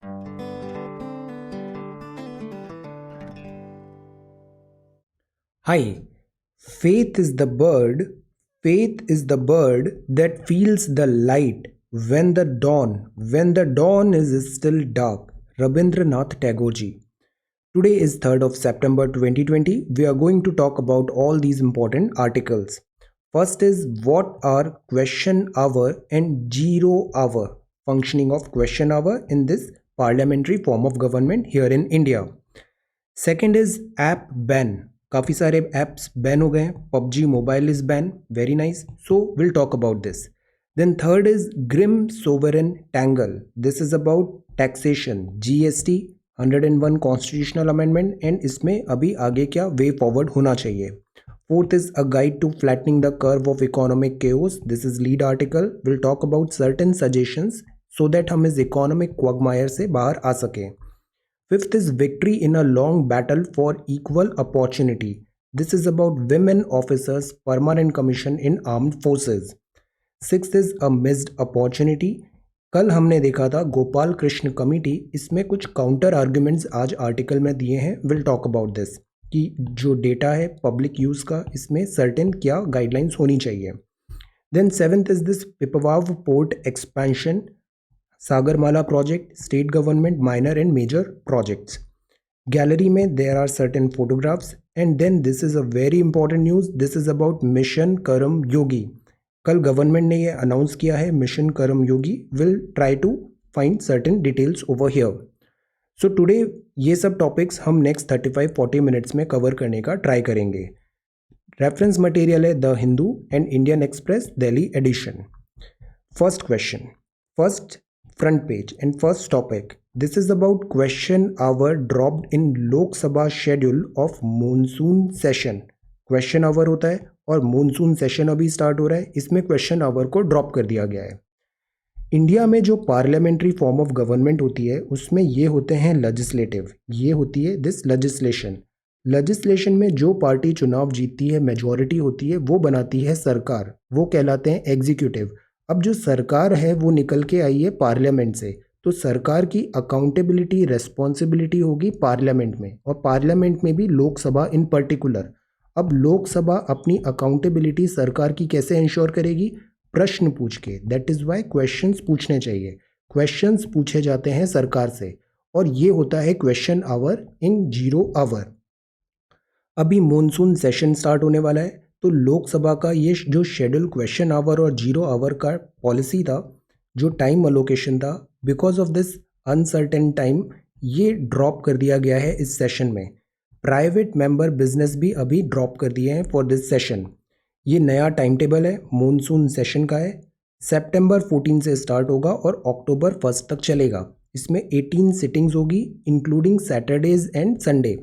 Hi, faith is the bird. Faith is the bird that feels the light when the dawn is still dark. Rabindranath Tagore ji. Today is 3rd of September 2020. We are going to talk about all these important articles. First is what are question hour and zero hour functioning of question hour in this parliamentary form of government here in India. Second is app ban. काफ़ी सारे apps ban हो गए हैं. PUBG mobile is ban. Very nice. So will talk about this. Then third is grim sovereign tangle. This is about taxation, GST 101 constitutional amendment and इसमें अभी आगे क्या way forward होना चाहिए. Fourth is a guide to flattening the curve of economic chaos. This is lead article. Will talk about certain suggestions so that हम इस economic क्वगमायर से बाहर आ सकें. Fifth is victory in a long battle for equal opportunity. This is about women officers permanent commission in armed forces. Sixth is a missed opportunity. कल हमने देखा था Gopal Krishna committee. इसमें कुछ काउंटर आर्ग्यूमेंट्स आज आर्टिकल में दिए हैं. विल टॉक अबाउट दिस कि जो डेटा है पब्लिक यूज़ का इसमें सर्टेन क्या गाइडलाइंस होनी चाहिए. Then seventh is this Pipavav port expansion, Sagarmala project, state government minor and major projects. Gallery में there are certain photographs. And then this is a very important news. This is about mission Karmayogi. कल government ने ये announce किया है mission Karmayogi. Will try to find certain details over here. So today ये सब topics हम next 35-40 minutes में cover करने का ट्राई करेंगे. रेफरेंस मटेरियल है the Hindu and Indian Express Delhi edition. First question, first front page and first topic. This is about question hour dropped in Lok Sabha schedule of monsoon session. Question hour होता है और monsoon session अभी start हो रहा है. इसमें question hour को drop कर दिया गया है. इंडिया में जो पार्लियामेंट्री फॉर्म ऑफ गवर्नमेंट होती है उसमें ये होते हैं लेजिस्लेटिव. ये होती है दिस लेजिस्लेशन. लेजिस्लेशन में जो पार्टी चुनाव जीतती है, मेजॉरिटी होती है, वो बनाती है सरकार. वो कहलाते हैं एग्जीक्यूटिव. अब जो सरकार है वो निकल के आई है पार्लियामेंट से, तो सरकार की अकाउंटेबिलिटी रेस्पॉन्सिबिलिटी होगी पार्लियामेंट में, और पार्लियामेंट में भी लोकसभा इन पर्टिकुलर. अब लोकसभा अपनी अकाउंटेबिलिटी सरकार की कैसे इंश्योर करेगी? प्रश्न पूछ के. दैट इज़ वाई क्वेश्चंस पूछने चाहिए. क्वेश्चंस पूछे जाते हैं सरकार से और ये होता है question hour in zero hour. अभी मॉनसून सेशन स्टार्ट होने वाला है, तो लोकसभा का ये जो शेड्यूल क्वेश्चन आवर और जीरो आवर का पॉलिसी था, जो टाइम अलोकेशन था, because of this uncertain time ये ड्रॉप कर दिया गया है इस सेशन में. प्राइवेट मेंबर बिजनेस भी अभी ड्रॉप कर दिए हैं फॉर दिस सेशन. ये नया टाइम टेबल है मॉनसून सेशन का है. सितंबर 14 से स्टार्ट होगा और अक्टूबर 1 तक चलेगा. इसमें 18 सिटिंग्स होगी इंक्लूडिंग सैटरडेज एंड संडे.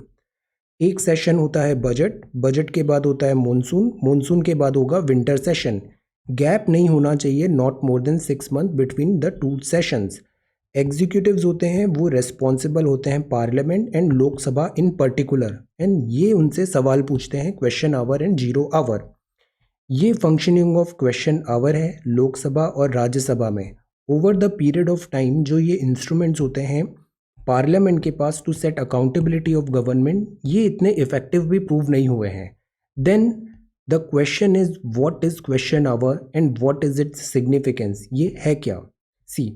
एक सेशन होता है बजट, बजट के बाद होता है मॉनसून, मॉनसून के बाद होगा विंटर सेशन. गैप नहीं होना चाहिए, not more than 6 month between the two sessions. Executives होते हैं वो रेस्पॉन्सिबल होते हैं parliament and Lok Sabha in particular, and ये उनसे सवाल पूछते हैं question hour and zero hour. ये फंक्शनिंग ऑफ क्वेश्चन आवर है लोकसभा और राज्यसभा में. Over the period of time जो ये इंस्ट्रूमेंट्स होते हैं पार्लियामेंट के पास to set accountability of government, ये इतने इफेक्टिव भी प्रूव नहीं हुए हैं. Then the question is what is question hour and what is its significance. ये है क्या? सी,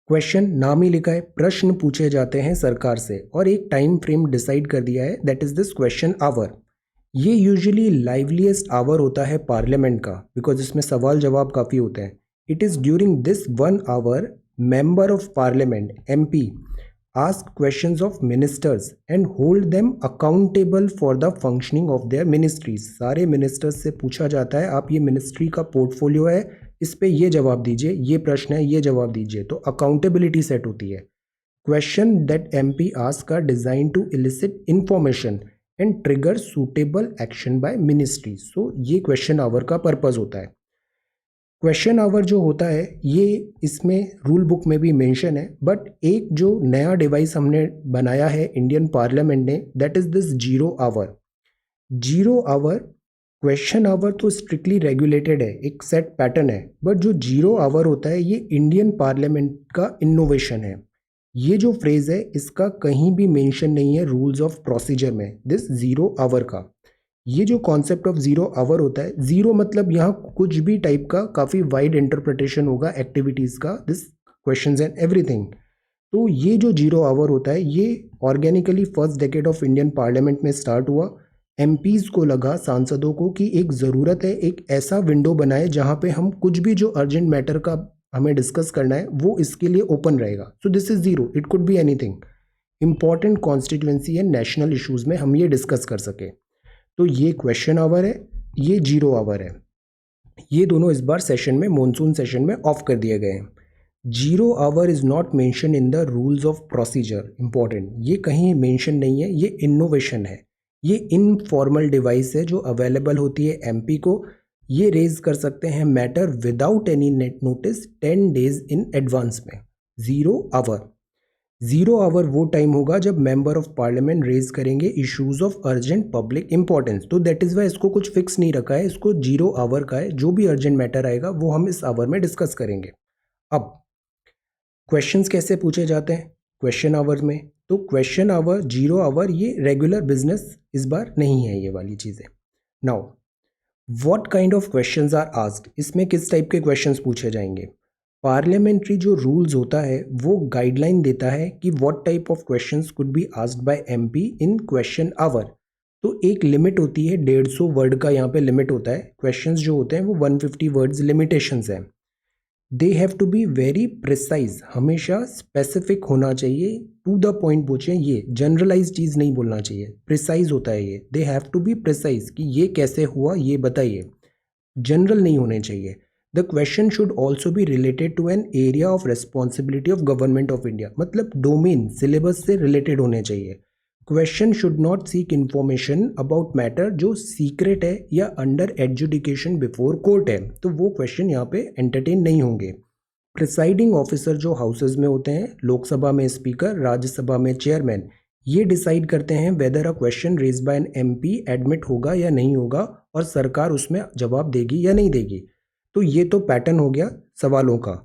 क्वेश्चन नाम ही लिखा है, प्रश्न पूछे जाते हैं सरकार से और एक टाइम फ्रेम डिसाइड कर दिया है, that is this question hour. ये यूजुअली लाइवलीस्ट आवर होता है पार्लियामेंट का, बिकॉज इसमें सवाल जवाब काफ़ी होते हैं. It is during this 1 hour member of parliament MP ask questions of ministers and hold them accountable for the functioning of their ministries. सारे मिनिस्टर्स से पूछा जाता है आप ये मिनिस्ट्री का पोर्टफोलियो है, इस पे ये जवाब दीजिए, ये प्रश्न है, ये जवाब दीजिए. तो अकाउंटेबिलिटी सेट होती है. Question that MP ask are designed to elicit information and trigger suitable action by ministries. So ये क्वेश्चन आवर का पर्पज़ होता है. क्वेश्चन आवर जो होता है ये इसमें रूल बुक में भी मेंशन है, बट एक जो नया डिवाइस हमने बनाया है इंडियन पार्लियामेंट ने, that is this zero hour. Zero hour question hour तो स्ट्रिक्टली रेगुलेटेड है, एक सेट पैटर्न है, बट जो जीरो आवर होता है ये इंडियन पार्लियामेंट का इनोवेशन है. ये जो फ्रेज है इसका कहीं भी मेंशन नहीं है रूल्स ऑफ प्रोसीजर में, दिस 0 आवर का। ये जो कॉन्सेप्ट ऑफ 0 आवर होता है, जीरो मतलब यहाँ कुछ भी टाइप का काफ़ी वाइड इंटरप्रिटेशन होगा एक्टिविटीज़ का, दिस क्वेश्चंस एंड एवरीथिंग। तो ये जो 0 आवर होता है ये organically first decade of Indian parliament में स्टार्ट हुआ। एमपीज को लगा, सांसदों को, कि एक ज़रूरत है एक ऐसा विंडो बनाए जहाँ पे हम कुछ भी जो अर्जेंट मैटर का हमें डिस्कस करना है वो इसके लिए ओपन रहेगा। सो this is zero, it could be anything, important constituency and national issues में हम ये डिस्कस कर सके। तो ये क्वेश्चन आवर है, ये 0 आवर है। ये दोनों इस बार सेशन में, मॉनसून सेशन में ऑफ कर दिए गए हैं। 0 our is not mention in the rules of procedure, important, ये कहीं मेंशन नहीं है, ये इनोवेशन है। ये इनफॉर्मल डिवाइस है जो अवेलेबल होती है एमपी को। ये रेज कर सकते हैं matter without any net notice 10 days in advance में। 0 आवर, 0 आवर वो टाइम होगा जब मेंबर ऑफ पार्लियामेंट रेज करेंगे issues of urgent public importance. तो दैट इज वाई इसको कुछ फिक्स नहीं रखा है, इसको 0 आवर का है, जो भी अर्जेंट मैटर आएगा वो हम इस आवर में डिस्कस करेंगे। अब क्वेश्चंस कैसे पूछे जाते हैं क्वेश्चन आवर में? तो क्वेश्चन आवर 0 आवर ये रेगुलर बिजनेस इस बार नहीं है, ये वाली चीज़ें। Now what kind of questions are asked, इसमें किस टाइप के क्वेश्चंस पूछे जाएंगे? पार्लियामेंट्री जो रूल्स होता है वो गाइडलाइन देता है कि what type of questions could be asked by MP in question hour. तो एक लिमिट होती है, 150 वर्ड का यहाँ पे लिमिट होता है। क्वेश्चंस जो होते हैं वो 150 वर्ड्स लिमिटेशंस हैं। They have to be very precise, हमेशा स्पेसिफिक होना चाहिए, टू द पॉइंट पूछें, ये जनरलाइज चीज़ नहीं बोलना चाहिए, प्रिसाइज होता है ये। They have to be precise कि ये कैसे हुआ ये बताइए, जनरल नहीं होने चाहिए। The question should also be related to an area of responsibility of government of India, मतलब डोमेन सिलेबस से रिलेटेड होने चाहिए। Question should not seek information about matter जो सीक्रेट है या अंडर एडजुडिकेशन बिफोर कोर्ट है, तो वो क्वेश्चन यहाँ पे एंटरटेन नहीं होंगे। प्रिसाइडिंग ऑफिसर जो हाउसेज में होते हैं, लोकसभा में स्पीकर, राज्यसभा में चेयरमैन, ये डिसाइड करते हैं whether a question raise by an MP admit होगा या नहीं होगा, और सरकार उसमें जवाब देगी या नहीं देगी। तो ये तो पैटर्न हो गया सवालों का।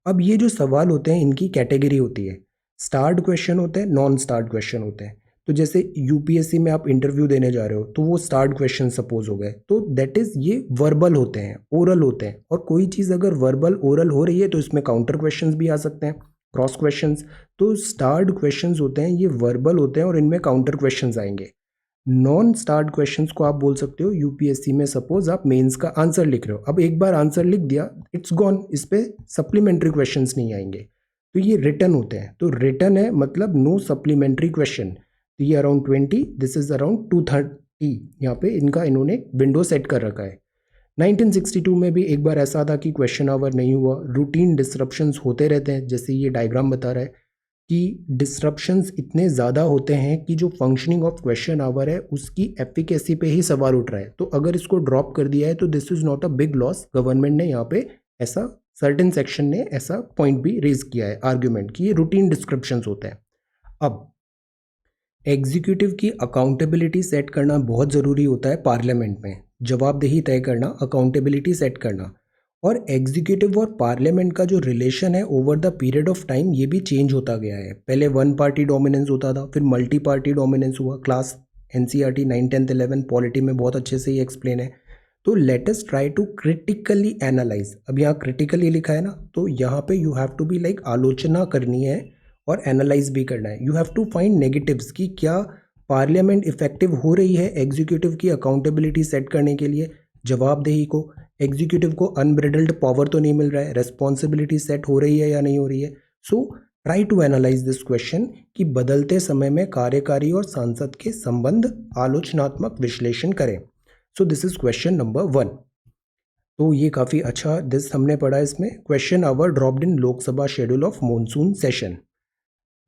अब ये जो सवाल होते हैं इनकी कैटेगरी होती है, स्टार्ड क्वेश्चन होते हैं, नॉन स्टार्ड क्वेश्चन होते हैं। तो जैसे यूपीएससी में आप इंटरव्यू देने जा रहे हो तो वो स्टार्ड क्वेश्चन सपोज हो गए, तो दैट इज ये वर्बल होते हैं, ओरल होते हैं। और कोई चीज़ अगर वर्बल ओरल हो रही है तो इसमें काउंटर क्वेश्चंस भी आ सकते हैं, क्रॉस क्वेश्चंस। तो स्टार्ड क्वेश्चंस होते हैं ये वर्बल होते हैं और इनमें काउंटर क्वेश्चंस आएंगे। नॉन स्टार्ड क्वेश्चंस को आप बोल सकते हो यूपीएससी में, सपोज आप मेंस का आंसर लिख रहे हो, अब एक बार आंसर लिख दिया इट्स गॉन, इस पे सप्लीमेंट्री क्वेश्चंस नहीं आएंगे। तो ये रिटन होते हैं, तो रिटन है मतलब नो सप्लीमेंट्री क्वेश्चन। तो ये अराउंड 20, दिस इज अराउंड 230, यहाँ पे इनका इन्होंने विंडो सेट कर रखा है। 1962 में भी एक बार ऐसा था कि क्वेश्चन आवर नहीं हुआ, रूटीन डिसरप्शंस होते रहते हैं, जैसे ये डायग्राम बता रहा है कि डिसरप्शंस इतने ज़्यादा होते हैं कि जो फंक्शनिंग ऑफ क्वेश्चन आवर है उसकी एफिकेसी पे ही सवाल उठ रहा है। तो अगर इसको ड्रॉप कर दिया है तो this is not a big loss, government ने यहाँ पे ऐसा, सर्टेन सेक्शन ने ऐसा पॉइंट भी रेज किया है, आर्ग्यूमेंट, कि ये रूटीन डिस्क्रिप्शंस होते हैं। अब एग्जीक्यूटिव की अकाउंटेबिलिटी सेट करना बहुत ज़रूरी होता है पार्लियामेंट में, जवाबदेही तय करना, अकाउंटेबिलिटी सेट करना। और एग्जीक्यूटिव और पार्लियामेंट का जो रिलेशन है over the period of time ये भी चेंज होता गया है। पहले वन पार्टी डोमिनेंस होता था, फिर मल्टी पार्टी डोमिनेंस हुआ। क्लास एनसीईआरटी 9, 10, 11 पॉलिटी में बहुत अच्छे से ये एक्सप्लेन है। तो let us try to critically analyse, अब यहाँ क्रिटिकली लिखा है ना, तो यहाँ पे you have to be like आलोचना करनी है और एनालाइज भी करना है। You have to find negatives कि क्या पार्लियामेंट इफेक्टिव हो रही है एग्जीक्यूटिव की अकाउंटेबिलिटी सेट करने के लिए, जवाबदेही को, एग्जीक्यूटिव को अनब्रिडल्ड पावर तो नहीं मिल रहा है, रेस्पॉन्सिबिलिटी सेट हो रही है या नहीं हो रही है। So try to analyse this question कि बदलते समय में कार्यकारी और सांसद के संबंध, आलोचनात्मक विश्लेषण करें। So this is question number 1। तो ये काफ़ी अच्छा दिस हमने पढ़ा इसमें। Question hour dropped in Lok Sabha schedule of monsoon session.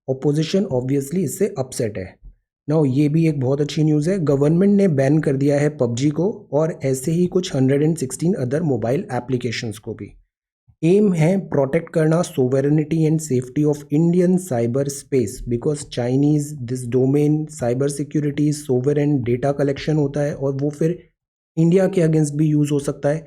Opposition obviously इससे अपसेट है। नाउ ये भी एक बहुत अच्छी न्यूज़ है, गवर्नमेंट ने बैन कर दिया है पबजी को और ऐसे ही कुछ 116 अदर मोबाइल एप्लीकेशंस को भी। एम है प्रोटेक्ट करना sovereignty and safety of Indian cyber space, because Chinese this domain cyber security sovereign data collection होता है और वो फिर इंडिया के अगेंस्ट भी यूज़ हो सकता है।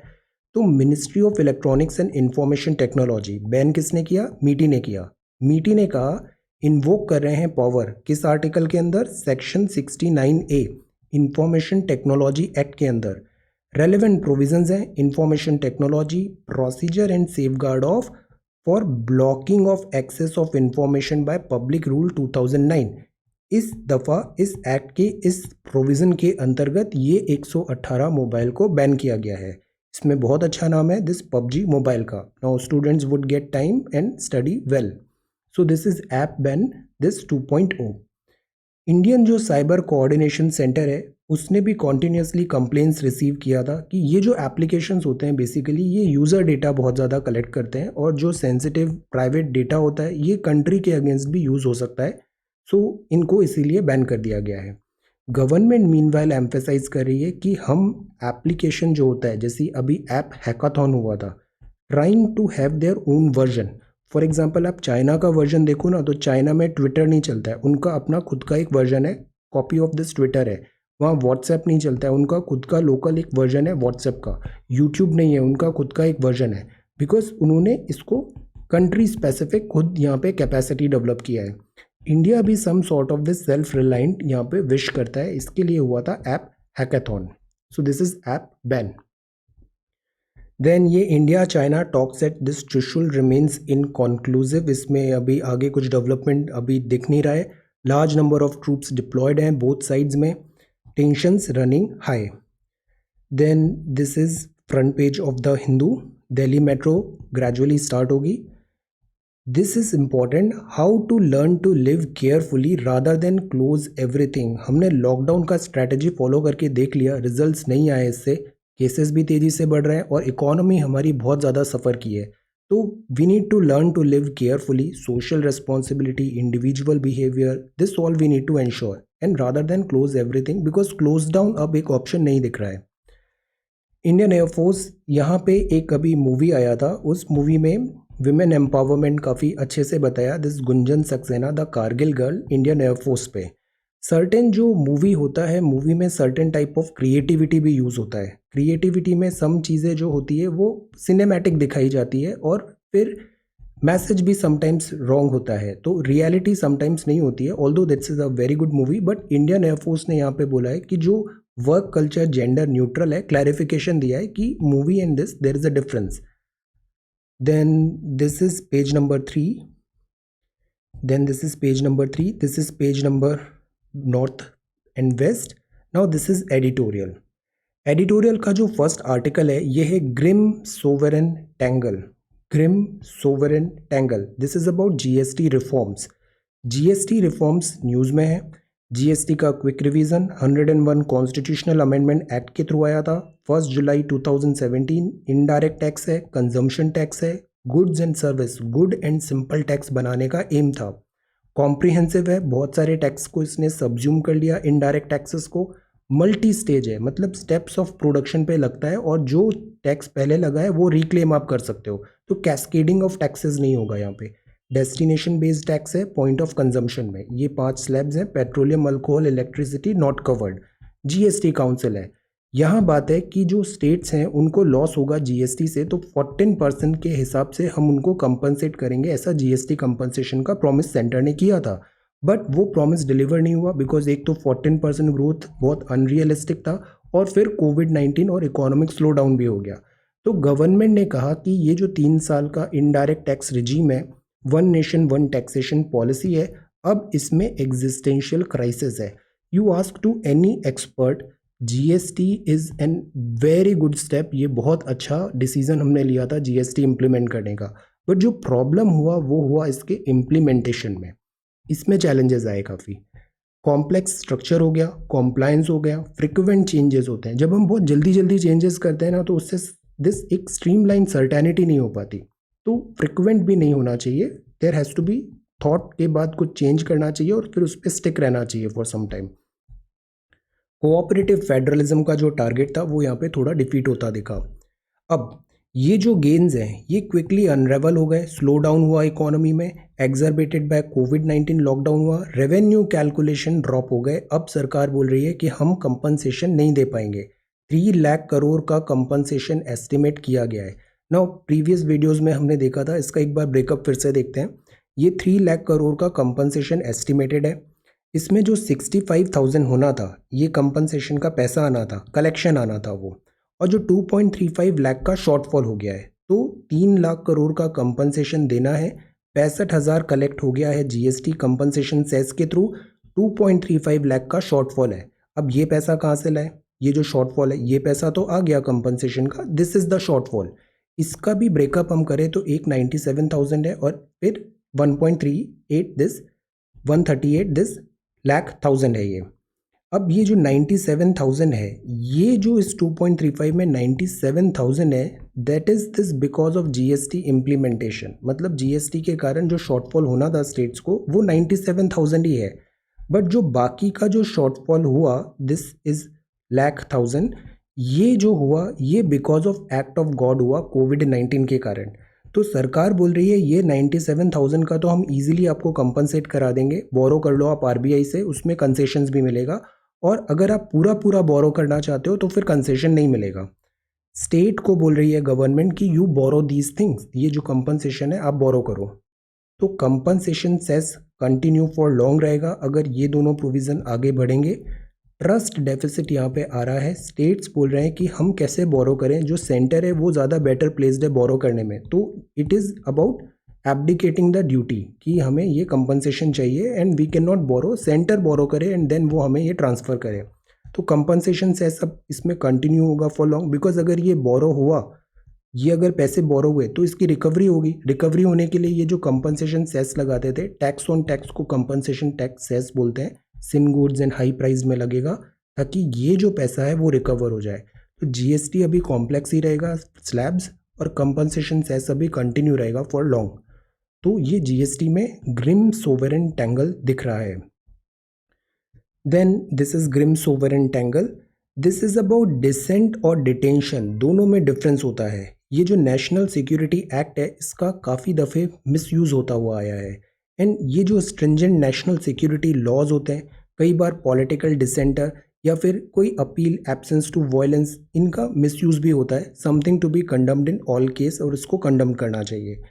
तो ministry of electronics and information technology ban किसने किया? मीटी ने किया। मीटी ने कहा इन्वोक कर रहे हैं पावर किस आर्टिकल के अंदर? Section 69A information technology act के अंदर। रेलेवेंट प्रोविजंस हैं information technology procedure and safeguard of for blocking of access of information by public rule 2009। इस दफ़ा इस एक्ट के इस प्रोविज़न के अंतर्गत ये 118 मोबाइल को बैन किया गया है। इसमें बहुत अच्छा नाम है दिस पबजी मोबाइल का। Now students would get time and study well. So this is app ban this 2.0। Indian जो साइबर कोऑर्डिनेशन सेंटर है उसने भी कॉन्टीन्यूसली कंप्लेंट्स रिसीव किया था कि ये जो एप्लीकेशंस होते हैं बेसिकली ये यूज़र डेटा बहुत ज़्यादा कलेक्ट करते हैं और जो सेंसिटिव प्राइवेट डेटा होता है ये कंट्री के अगेंस्ट भी यूज़ हो सकता है। सो इनको इसीलिए बैन कर दिया गया है। गवर्नमेंट मीनवाइल एम्फेसाइज कर रही है कि हम एप्लीकेशन जो होता है जैसे अभी ऐप हैकाथॉन हुआ था trying to have their own version. For example आप चाइना का वर्जन देखो ना तो चाइना में ट्विटर नहीं चलता है, उनका अपना खुद का एक वर्जन है, कॉपी ऑफ दिस ट्विटर है। वहाँ व्हाट्सएप नहीं चलता है, उनका खुद का लोकल एक वर्जन है व्हाट्सएप का। यूट्यूब नहीं है, उनका खुद का एक वर्जन है, बिकॉज उन्होंने इसको कंट्री स्पेसिफिक खुद यहाँ पे कैपेसिटी डेवलप किया है। इंडिया भी some sort of this self reliant यहाँ पे विश करता है, इसके लिए हुआ था app hackathon. So this is app ban. Then ये India China talks at this त्रिशूल रिमेन्स इनकॉन्क्लूसिव। इसमें अभी आगे कुछ डेवलपमेंट अभी दिख नहीं रहा है। Large number of troops deployed हैं बोथ साइड्स में, tensions running high. Then this is front page of the Hindu. Delhi metro gradually start होगी। This is important, how to learn to live carefully rather than close everything. हमने lockdown का strategy follow करके देख लिया, results नहीं आए इससे, केसेस भी तेज़ी से बढ़ रहे हैं और इकोनॉमी हमारी बहुत ज़्यादा सफ़र की है। तो we need to learn to live carefully, social responsibility, individual behaviour, this all we need to ensure and rather than close everything, because close down अब एक ऑप्शन नहीं दिख रहा है। इंडियन एयरफोर्स, यहाँ पे एक अभी मूवी आया था, उस मूवी में विमेन एम्पावरमेंट काफ़ी अच्छे से बताया। This Gunjan Saxena the Kargil girl Indian air force पे। सर्टेन जो मूवी होता है, मूवी में सर्टेन टाइप ऑफ क्रिएटिविटी भी यूज़ होता है। क्रिएटिविटी में सम चीज़ें जो होती है वो सिनेमैटिक दिखाई जाती है और फिर मैसेज भी समटाइम्स रॉन्ग होता है, तो रियलिटी समटाइम्स नहीं होती है। Although this is a very good movie, but Indian air force ने यहाँ पे बोला है कि जो वर्क कल्चर जेंडर न्यूट्रल है, क्लैरिफिकेशन दिया है कि movie and this there is a difference. Then this is page number 3. Then this is page number 3. This is page number north and west. Now this is editorial. Editorial का जो first article है ये है grim sovereign tangle. Grim sovereign tangle, this is about GST reforms. GST reforms news में है। GST का quick revision 101 constitutional amendment act के through आया था 1 जुलाई 2017। इनडायरेक्ट टैक्स है, कंजम्पशन टैक्स है, goods and service, good and simple tax बनाने का एम था। कॉम्प्रिहेंसिव है, बहुत सारे टैक्स को इसने सब्ज्यूम कर लिया। इनडायरेक्ट टैक्सेस को मल्टी स्टेज है, मतलब स्टेप्स ऑफ प्रोडक्शन पे लगता है और जो टैक्स पहले लगा है वो रिक्लेम आप कर सकते हो, तो कैस्केडिंग ऑफ टैक्सेस नहीं होगा यहाँ पे। डेस्टिनेशन बेस्ड टैक्स है पॉइंट ऑफ कंजम्पशन में, ये 5 स्लैब्स हैं। Petroleum, alcohol, electricity not covered. GST council है, यहाँ बात है कि जो स्टेट्स हैं उनको लॉस होगा जीएसटी से, तो 14% के हिसाब से हम उनको कंपनसेट करेंगे, ऐसा जीएसटी कंपनसेशन का प्रॉमिस सेंटर ने किया था। बट वो प्रॉमिस डिलीवर नहीं हुआ, बिकॉज एक तो 14% ग्रोथ बहुत अनरियलिस्टिक था और फिर कोविड-19 और इकोनॉमिक स्लो डाउन भी हो गया। तो गवर्नमेंट ने कहा कि ये जो 3 साल का इनडायरेक्ट टैक्स रिजीम है, one nation one taxation policy है, अब इसमें एग्जिस्टेंशियल क्राइसिस है। You ask to any expert, GST is an very good step, ये बहुत अच्छा डिसीजन हमने लिया था जीएसटी इम्प्लीमेंट करने का, बट जो प्रॉब्लम हुआ वो हुआ इसके इम्प्लीमेंटेशन में। इसमें चैलेंजेस आए काफ़ी, कॉम्प्लेक्स स्ट्रक्चर हो गया, कॉम्प्लायंस हो गया, फ्रिक्वेंट चेंजेस होते हैं। जब हम बहुत जल्दी जल्दी चेंजेस करते हैं ना तो उससे दिस एक स्ट्रीमलाइन सर्टेनिटी नहीं हो पाती, तो फ्रिक्वेंट भी नहीं होना चाहिए। There has to be thought के बाद कुछ चेंज करना चाहिए और फिर उस पर स्टिक रहना चाहिए for some time. Cooperative federalism का जो टारगेट था वो यहाँ पे थोड़ा डिफीट होता दिखा। अब ये जो गेन्स हैं ये क्विकली अनरेवल हो गए, स्लो डाउन हुआ इकोनॉमी में, एग्जर्बेटेड बाय कोविड-19 लॉकडाउन हुआ, रेवेन्यू कैलकुलेशन ड्रॉप हो गए। अब सरकार बोल रही है कि हम कंपनसेशन नहीं दे पाएंगे। 3 लाख करोड़ का कंपनसेशन एस्टिमेट किया गया है। नाउ प्रीवियस वीडियोस में हमने देखा था, इसका एक बार ब्रेकअप फिर से देखते हैं। ये 3 लाख करोड़ का कंपनसेशन एस्टिमेटेड है। इसमें जो 65,000 होना था, ये कंपनसेशन का पैसा आना था, कलेक्शन आना था वो, और जो 2.35 लाख का शॉर्टफॉल हो गया है, तो 3 लाख करोड़ का कंपनसेशन देना है। 65,000 कलेक्ट हो गया है जीएसटी कंपनसेशन सेस के थ्रू, 2.35 लाख का शॉर्टफॉल है। अब ये पैसा कहाँ से लाए? ये जो शॉर्टफॉल है, ये पैसा तो आ गया कंपनसेशन का, दिस इज द शॉर्टफॉल। इसका भी ब्रेकअप हम करें तो एक 97,000 है और फिर 1.38 दिस 138 दिस लाख थाउजेंड है ये। अब ये जो 97,000 है, ये जो इस 2.35 में 97,000 है, that is this because of GST implementation. मतलब जीएसटी के कारण जो शॉर्टफॉल होना था स्टेट्स को, वो 97,000 ही है। बट जो बाकी का जो शॉर्टफॉल हुआ, दिस इज लाख थाउजेंड, ये जो हुआ ये because of act of God हुआ कोविड-19 के कारण। तो सरकार बोल रही है ये 97,000 का तो हम इजीली आपको कंपनसेट करा देंगे, बोरो कर लो आप आरबीआई से, उसमें कंसेशंस भी मिलेगा, और अगर आप पूरा पूरा बोरो करना चाहते हो तो फिर कंसेशन नहीं मिलेगा। स्टेट को बोल रही है गवर्नमेंट कि यू बोरो दीज थिंग्स, ये जो कंपनसेशन है आप बोरो करो। तो compensation cess continue for long रहेगा अगर ये दोनों प्रोविज़न आगे बढ़ेंगे। ट्रस्ट डेफिसिट यहाँ पे आ रहा है, स्टेट्स बोल रहे हैं कि हम कैसे बोरो करें, जो सेंटर है वो ज़्यादा बेटर प्लेस्ड है बोरो करने में, तो it is about abdicating the duty कि हमें ये कंपनसेशन चाहिए and we can not borrow, centre borrow करे एंड देन वो हमें ये ट्रांसफ़र करे। तो कंपनसेशन सेस अब इसमें कंटिन्यू होगा फॉर लॉन्ग, बिकॉज अगर ये बोरो हुआ, ये अगर पैसे बोरो हुए तो इसकी रिकवरी होगी। रिकवरी होने के लिए ये जो कंपनसेशन सेस लगाते थे, टैक्स ऑन टैक्स को कंपनसेशन टैक्स सेस बोलते हैं, सिन गुड्स एंड हाई प्राइस में लगेगा ताकि ये जो पैसा है वो रिकवर हो जाए। तो जीएसटी अभी कॉम्प्लेक्स ही रहेगा स्लैब्स, और कंपनसेशन सेस अभी कंटिन्यू रहेगा फॉर लॉन्ग। तो ये जीएसटी में ग्रिम सोवरेन टैंगल दिख रहा है। Then this is grim sovereign tangle, this is about dissent और डिटेंशन, दोनों में डिफरेंस होता है। ये जो नेशनल सिक्योरिटी एक्ट है, इसका काफ़ी दफ़े मिसयूज़ होता हुआ आया है, एंड ये जो स्ट्रिंजेंट नेशनल सिक्योरिटी लॉज होते हैं, कई बार पॉलिटिकल डिसेंटर या फिर कोई अपील, एब्सेंस टू वायलेंस, इनका मिसयूज़ भी होता है। Something to be condemned in all case, और इसको कंडम करना चाहिए।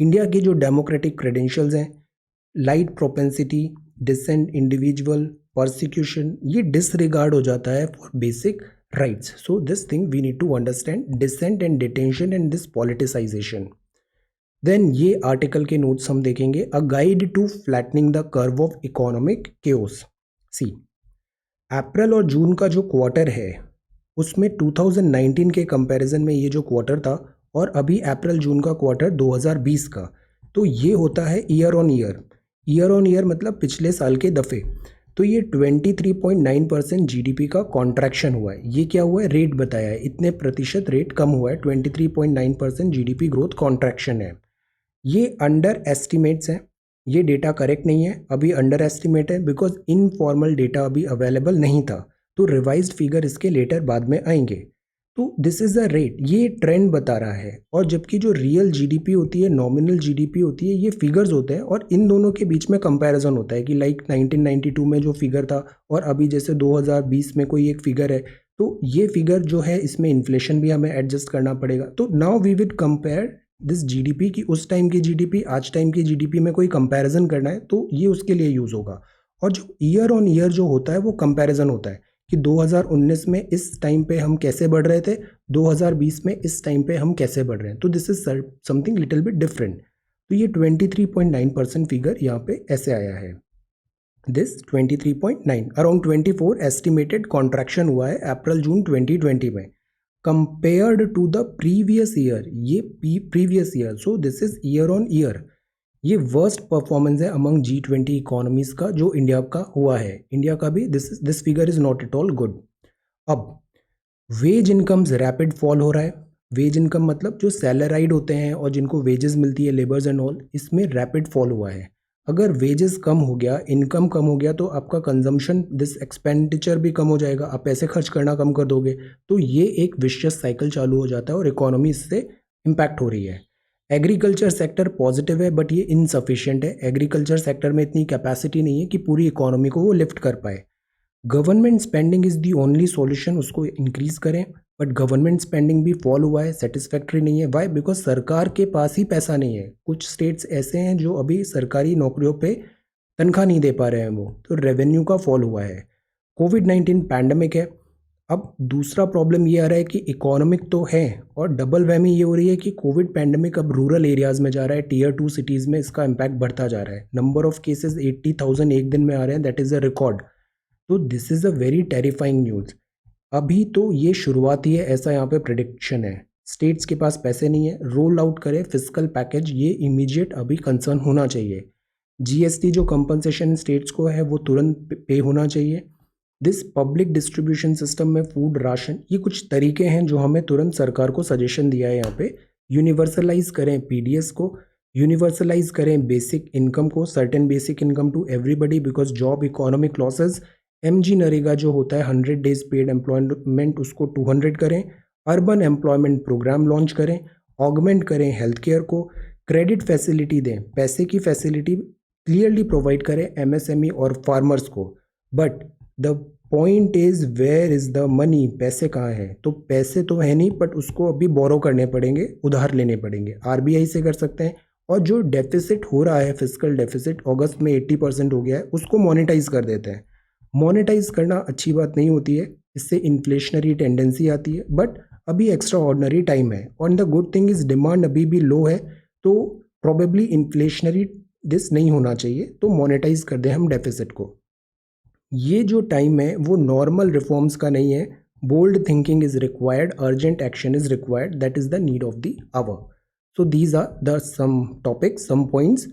इंडिया के जो डेमोक्रेटिक क्रेडेंशियल्स हैं, light propensity, dissent individual, persecution, ये डिसरिगार्ड हो जाता है for basic rights. So this thing we need to understand, dissent and detention and this politicisation. Then ये आर्टिकल के नोट्स हम देखेंगे, a guide to flattening the curve of economic chaos. See, April और June का जो quarter है, उसमें 2019 के कंपैरिजन में ये जो क्वार्टर था, और अभी अप्रैल जून का क्वार्टर 2020 का, तो ये होता है year on year. Year on year मतलब पिछले साल के दफ़े। तो ये 23.9% जीडीपी का कॉन्ट्रैक्शन हुआ है। ये क्या हुआ है? रेट बताया है, इतने प्रतिशत रेट कम हुआ है, 23.9% जीडीपी ग्रोथ कॉन्ट्रैक्शन है। ये अंडर एस्टिमेट्स हैं, ये डेटा करेक्ट नहीं है, अभी अंडर एस्टिमेट है बिकॉज इनफॉर्मल डेटा अभी अवेलेबल नहीं था, तो रिवाइज्ड फिगर इसके लेटर बाद में आएंगे। तो दिस इज़ द रेट, ये ट्रेंड बता रहा है। और जबकि जो रियल जीडीपी होती है, नॉमिनल जीडीपी होती है, ये फिगर्स होते हैं, और इन दोनों के बीच में कंपैरिजन होता है कि लाइक 1992 में जो फिगर था और अभी जैसे 2020 में कोई एक फिगर है, तो ये फिगर जो है इसमें इन्फ्लेशन भी हमें एडजस्ट करना पड़ेगा। तो now we will compare this GDP की उस टाइम की जीडीपी, आज टाइम की जीडीपी में कोई कंपैरिजन करना है तो ये उसके लिए यूज़ होगा। और जो ईयर ऑन ईयर जो होता है वो कंपैरिजन होता है कि 2019 में इस टाइम पे हम कैसे बढ़ रहे थे, 2020 में इस टाइम पे हम कैसे बढ़ रहे हैं। तो this is something little bit different. तो ये 23.9% फिगर यहाँ पे ऐसे आया है। दिस 23.9, अराउंड 24 एस्टिमेटेड कॉन्ट्रैक्शन हुआ है अप्रैल जून 2020 में compared to the previous year. ये previous year, so this is year on year. ये वर्स्ट परफॉर्मेंस है अमंग G20 इकोनॉमीज का जो इंडिया का हुआ है। इंडिया का भी this figure is not at all good. अब वेज इनकम्स रैपिड फॉल हो रहा है। वेज इनकम मतलब जो सैलराइड होते हैं और जिनको वेजेस मिलती है, लेबर्स एंड ऑल, इसमें रैपिड फॉल हुआ है। अगर वेजेस कम हो गया, इनकम कम हो गया, तो आपका कंजम्पशन, दिस एक्सपेंडिचर भी कम हो जाएगा, आप पैसे खर्च करना कम कर दोगे, तो ये एक विशियस साइकिल चालू हो जाता है और इकोनॉमी इससे इम्पैक्ट हो रही है। एग्रीकल्चर सेक्टर पॉजिटिव है बट ये इनसफिशिएंट है। एग्रीकल्चर सेक्टर में इतनी कैपेसिटी नहीं है कि पूरी इकोनॉमी को वो लिफ्ट कर पाए। Government spending is the only solution, उसको इंक्रीज करें। बट गवर्नमेंट स्पेंडिंग भी फॉल हुआ है, सेटिस्फैक्ट्री नहीं है। वाई? बिकॉज सरकार के पास ही पैसा नहीं है। कुछ स्टेट्स ऐसे हैं जो अभी सरकारी नौकरियों पे तनख्वाह नहीं दे पा रहे हैं, वो तो रेवेन्यू का फॉल हुआ है। कोविड-19 पैंडमिक है। अब दूसरा प्रॉब्लम ये आ रहा है कि इकोनॉमिक तो है, और डबल वहमी ये हो रही है कि कोविड पैंडमिक अब रूरल एरियाज़ में जा रहा है, टीयर 2 सिटीज़ में इसका इम्पैक्ट बढ़ता जा रहा है। नंबर ऑफ केसेस 80,000 एक दिन में आ रहे हैं, दैट इज़ अ रिकॉर्ड। तो this is a very terrifying news. अभी तो ये शुरुआत ही है, ऐसा यहाँ पे प्रिडिक्शन है। स्टेट्स के पास पैसे नहीं है, रोल आउट करे फिजिकल पैकेज, ये इमीडिएट अभी कंसर्न होना चाहिए। जीएसटी जो कंपनसेशन स्टेट्स को है वो तुरंत पे होना चाहिए। दिस पब्लिक डिस्ट्रीब्यूशन सिस्टम में फूड राशन, ये कुछ तरीके हैं जो हमें तुरंत सरकार को सजेशन दिया है यहाँ पे। यूनिवर्सलाइज करें पीडीएस को, यूनिवर्सलाइज करें बेसिक इनकम को, certain basic income to everybody, because job economic losses. MG NREGA जो होता है 100 डेज पेड एम्प्लॉयमेंट, उसको 200 करें। अर्बन एम्प्लॉयमेंट प्रोग्राम लॉन्च करें। ऑगमेंट करें हेल्थ केयर को। क्रेडिट फैसिलिटी दें, पैसे की फैसिलिटी क्लियरली प्रोवाइड करें एमएसएमई और फार्मर्स को। But the point is where is the money, पैसे कहाँ हैं? तो पैसे तो है नहीं, बट उसको अभी बोरो करने पड़ेंगे, उधार लेने पड़ेंगे। आरबीआई से कर सकते हैं। और जो डेफिसिट हो रहा है, फिजिकल डेफिसिट अगस्त में 80% हो गया है, उसको मोनेटाइज कर देते हैं। मोनेटाइज करना अच्छी बात नहीं होती है, इससे इन्फ्लेशनरी टेंडेंसी आती है, बट अभी एक्स्ट्रा ऑर्डनरी टाइम है। और the good thing is demand अभी भी लो है, तो प्रोबेबली इन्फ्लेशनरी दिस नहीं होना चाहिए, तो मोनेटाइज कर दें हम डेफिसिट को। ये जो टाइम है वो नॉर्मल रिफॉर्म्स का नहीं है। Bold thinking is required, urgent action is required, that is the need of the hour. So these are the some topics, some points.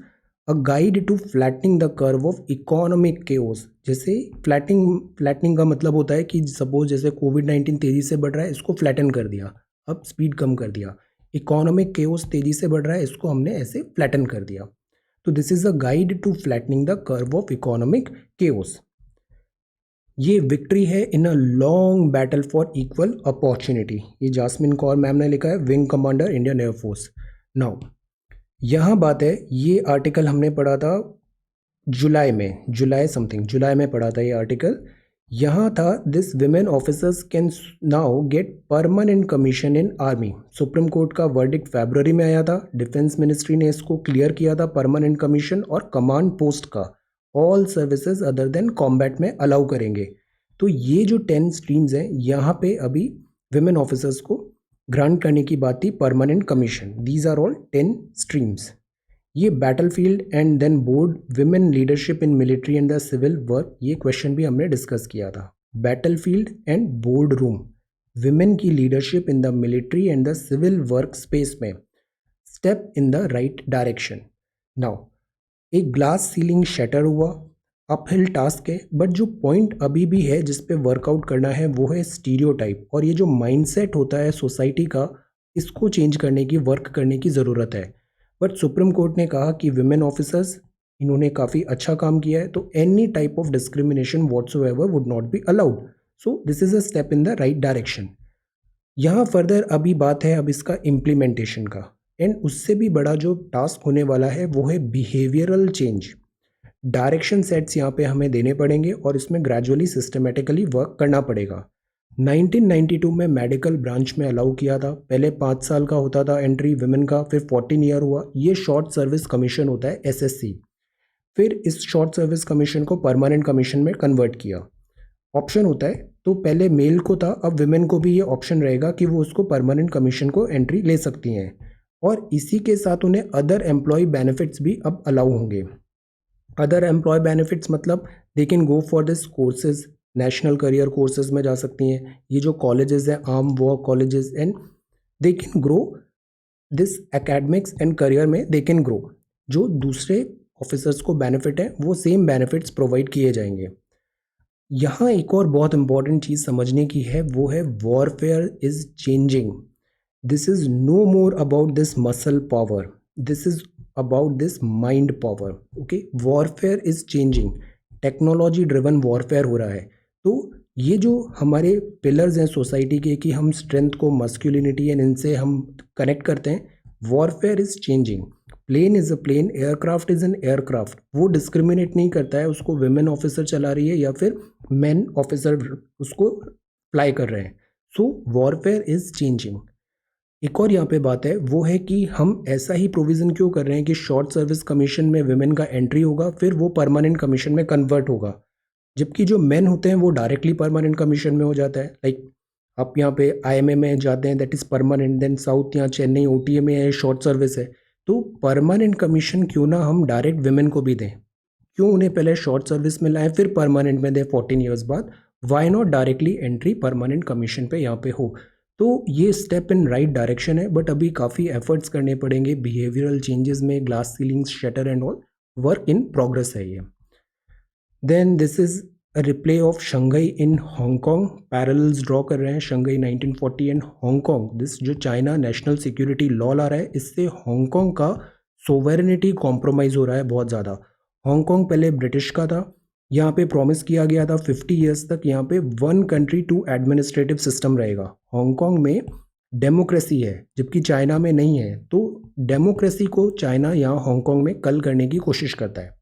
A guide to flattening the curve of economic chaos. जैसे flattening का मतलब होता है कि suppose जैसे कोविड-19 तेजी से बढ़ रहा है, इसको फ्लैटन कर दिया, अब स्पीड कम कर दिया। इकोनॉमिक केओस तेजी से बढ़ रहा है, इसको हमने ऐसे फ्लैटन कर दिया। तो this is a guide to flattening the curve of economic chaos. ये विक्ट्री है in a long battle for equal opportunity. ये जास्मिन कौर मैम ने लिखा है, wing commander Indian air force. Now यहाँ बात है, ये आर्टिकल हमने पढ़ा था जुलाई में, जुलाई में पढ़ा था ये आर्टिकल। यहाँ था, this women officers can now get permanent commission in army. Supreme court का वर्डिक्ट फरवरी में आया था, डिफेंस मिनिस्ट्री ने इसको क्लियर किया था, परमानेंट कमीशन और कमांड पोस्ट का all services other than combat में अलाउ करेंगे। तो ये जो 10 स्ट्रीम्स हैं, यहाँ पे अभी विमेन ऑफिसर्स को ग्रांट करने की बात थी permanent commission. These are all 10 streams. ये battlefield and then board, women leadership in military and the civil work, ये क्वेश्चन भी हमने डिस्कस किया था। Battlefield and board room, women की leadership in the military and the civil work space में, step in the right direction. Now एक glass ceiling shatter हुआ, uphill task है, बट जो पॉइंट अभी भी है जिस पे वर्कआउट करना है वो है स्टीरियोटाइप। और ये जो माइंडसेट होता है सोसाइटी का, इसको चेंज करने की, वर्क करने की ज़रूरत है। बट सुप्रीम कोर्ट ने कहा कि विमेन ऑफिसर्स, इन्होंने काफ़ी अच्छा काम किया है, तो any type of discrimination whatsoever would not be allowed. So this is a step in the right direction. यहाँ फर्दर अभी बात है अब इसका इम्प्लीमेंटेशन का, एंड उससे भी बड़ा जो टास्क होने वाला है वो है बिहेवियरल चेंज। डायरेक्शन सेट्स यहाँ पे हमें देने पड़ेंगे और इसमें ग्रेजुअली सिस्टमेटिकली वर्क करना पड़ेगा। 1992 में मेडिकल ब्रांच में अलाउ किया था, पहले 5 साल का होता था एंट्री विमेन का, फिर 14 ईयर हुआ। ये शॉर्ट सर्विस कमीशन होता है, एसएससी। फिर इस शॉर्ट सर्विस कमीशन को परमानेंट कमीशन में कन्वर्ट किया। ऑप्शन होता है, तो पहले मेल को था, अब विमेन को भी ये ऑप्शन रहेगा कि वो उसको परमानेंट कमीशन को एंट्री ले सकती हैं। और इसी के साथ उन्हें अदर एम्प्लॉय बेनिफिट्स भी अब अलाउ होंगे। अदर एम्प्लॉय बेनिफिट्स मतलब they can go for this courses, national career courses में जा सकती हैं। ये जो कॉलेजेस हैं, arm work colleges, and they can grow this academics and career में, दे कैन ग्रो। जो दूसरे ऑफिसर्स को बेनिफिट है वो सेम बेनिफिट्स प्रोवाइड किए जाएंगे। यहाँ एक और बहुत इंपॉर्टेंट चीज़ समझने की है, वो है warfare is changing. This is no more about this muscle power, this is about this mind power. Okay, warfare is changing, technology driven warfare हो रहा है। तो ये जो हमारे पिलर्स हैं सोसाइटी के, कि हम स्ट्रेंथ को, मस्कुलिनिटी एंड इनसे हम कनेक्ट करते हैं, warfare is changing. Plane is a plane, aircraft is an aircraft. वो डिस्क्रिमिनेट नहीं करता है, उसको विमेन ऑफिसर चला रही है या फिर मैन ऑफिसर उसको फ्लाई कर रहे हैं। सो वॉरफेयर इज चेंजिंग। एक और यहाँ पे बात है वो है कि हम ऐसा ही प्रोविज़न क्यों कर रहे हैं कि शॉर्ट सर्विस कमीशन में विमेन का एंट्री होगा, फिर वो परमानेंट कमीशन में कन्वर्ट होगा, जबकि जो मेन होते हैं वो डायरेक्टली परमानेंट कमीशन में हो जाता है। लाइक आप यहाँ पे आईएमए में जाते हैं, that is permanent, then south यहाँ चेन्नई ओटीए में है, शॉर्ट सर्विस है। तो परमानेंट कमीशन क्यों ना हम डायरेक्ट विमेन को भी दें, क्यों उन्हें पहले शॉर्ट सर्विस में लाएं फिर परमानेंट में दें 14 ईयर्स बाद, why not directly entry permanent commission पे यहाँ पे हो। तो ये स्टेप इन राइट डायरेक्शन है, बट अभी काफ़ी एफर्ट्स करने पड़ेंगे बिहेवियरल चेंजेस में, glass ceilings, shutter and all, work in progress है ये। Then this is a replay of Shanghai in Hong Kong, parallels draw कर रहे हैं शंघाई 1940 एंड हांगकांग। दिस जो चाइना नेशनल सिक्योरिटी लॉ ला रहा है, इससे हांगकांग का सोवेरेनिटी कॉम्प्रोमाइज़ हो रहा है बहुत ज़्यादा। हांगकांग पहले ब्रिटिश का था, यहाँ पे प्रॉमिस किया गया था 50 ईयर्स तक यहाँ पे 1 कंट्री 2 एडमिनिस्ट्रेटिव सिस्टम रहेगा। हांगकांग में डेमोक्रेसी है जबकि चाइना में नहीं है, तो डेमोक्रेसी को चाइना यहाँ हांगकांग में कल करने की कोशिश करता है।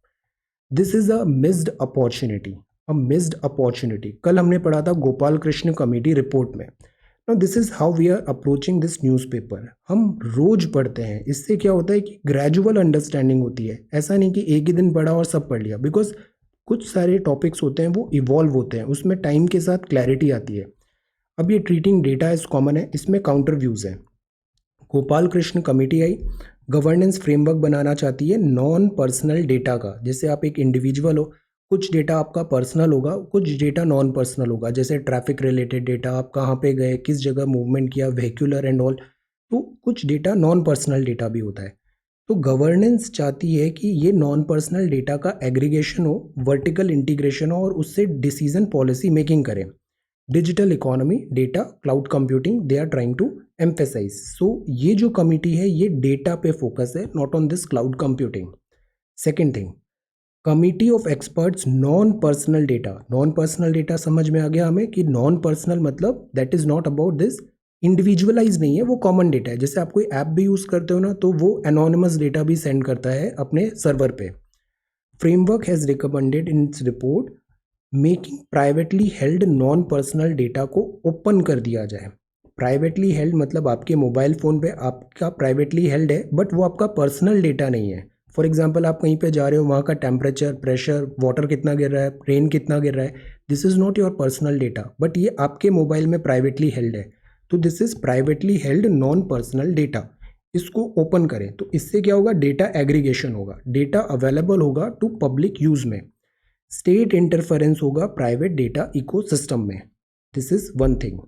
This is a missed opportunity, a missed opportunity. कल हमने पढ़ा था गोपाल कृष्ण कमेटी रिपोर्ट में। Now this is how we are approaching this newspaper. हम रोज पढ़ते हैं, इससे क्या होता है कि ग्रेजुअल अंडरस्टैंडिंग होती है। ऐसा नहीं कि एक ही दिन पढ़ा और सब पढ़ लिया, बिकॉज कुछ सारे टॉपिक्स होते हैं वो इवॉल्व होते हैं, उसमें टाइम के साथ क्लैरिटी आती है। अब ये ट्रीटिंग डेटा इज कॉमन है, इसमें काउंटर व्यूज़ हैं। गोपाल कृष्ण कमेटी आई, गवर्नेंस फ्रेमवर्क बनाना चाहती है नॉन पर्सनल डेटा का। जैसे आप एक इंडिविजुअल हो, कुछ डेटा आपका पर्सनल होगा, कुछ डेटा नॉन पर्सनल होगा, जैसे ट्रैफिक रिलेटेड डेटा, आप कहाँ पे गए, किस जगह मूवमेंट किया, व्हीक्यूलर एंड ऑल। तो कुछ डेटा नॉन पर्सनल डेटा भी होता है। तो गवर्नेंस चाहती है कि ये नॉन पर्सनल डेटा का एग्रीगेशन हो, वर्टिकल इंटीग्रेशन हो और उससे डिसीजन पॉलिसी मेकिंग करें। Digital economy, data, cloud computing, they are trying to emphasise. So ये जो कमिटी है ये डेटा पे फोकस है, not on this cloud computing. Second thing, committee of experts non personal data. Non personal data समझ में आ गया हमें कि नॉन पर्सनल मतलब that is not about this, individualise नहीं है, वो कॉमन डेटा है। जैसे आप कोई ऐप भी यूज़ करते हो ना, तो वो एनोनिमस डेटा भी सेंड करता है अपने सर्वर पे। Framework has recommended in its report making privately held non personal data को ओपन कर दिया जाए। प्राइवेटली हेल्ड मतलब आपके मोबाइल फ़ोन पे आपका प्राइवेटली हेल्ड है, बट वो आपका पर्सनल डेटा नहीं है। फॉर एग्जांपल आप कहीं पे जा रहे हो, वहाँ का टेम्परेचर, प्रेशर, वाटर कितना गिर रहा है, रेन कितना गिर रहा है, this is not your personal data, but ये आपके मोबाइल में प्राइवेटली हेल्ड है। तो this is privately held non personal data. इसको ओपन करें तो इससे क्या होगा, डेटा एग्रीगेशन होगा, डेटा अवेलेबल होगा टू पब्लिक यूज़ में। स्टेट इंटरफेरेंस होगा प्राइवेट डेटा इकोसिस्टम में। This is one thing.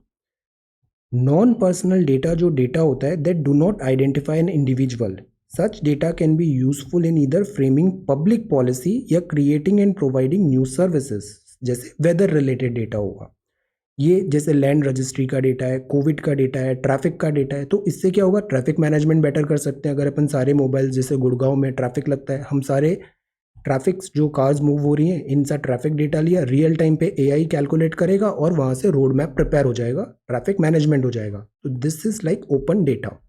Non personal data जो डेटा होता है that do not identify an individual, such data can be useful in either framing public policy या creating and providing news services. जैसे weather related data होगा ये, जैसे land registry का data है, कोविड का डेटा है, ट्रैफिक का डेटा है। तो इससे क्या होगा, ट्रैफिक मैनेजमेंट बेटर कर सकते हैं। अगर अपन सारे मोबाइल, जैसे गुड़गांव में ट्रैफिक लगता है, हम सारे ट्रैफिक्स जो कार्स मूव हो रही हैं इनसा ट्रैफिक डेटा लिया, रियल टाइम पे एआई कैलकुलेट करेगा और वहाँ से रोड मैप प्रिपेयर हो जाएगा, ट्रैफिक मैनेजमेंट हो जाएगा। तो this is like open data.